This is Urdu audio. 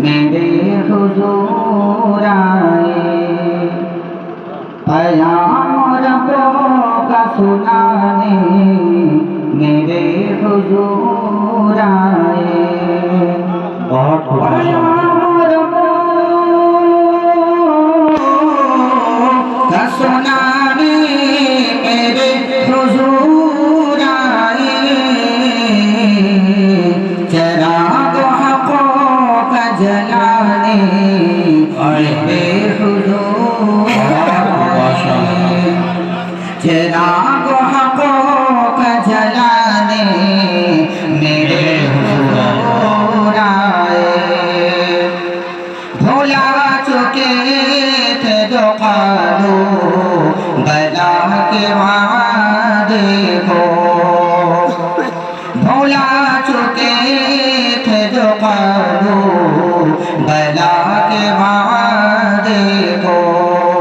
میرے حضور آئے پیام ربوں کا سنانے میرے حضور آئے پیام ربوں کا سنانے میرے حضور آئے چراغ حقوں کا جلانے میرے حضور آئے چراغ حقوں کا جلانے میرے حضور آئے بھولا چکے تھے جو قالوا بلا کے وعدے کو بھولا چکے تھے جو قالوا بلا کے وعدے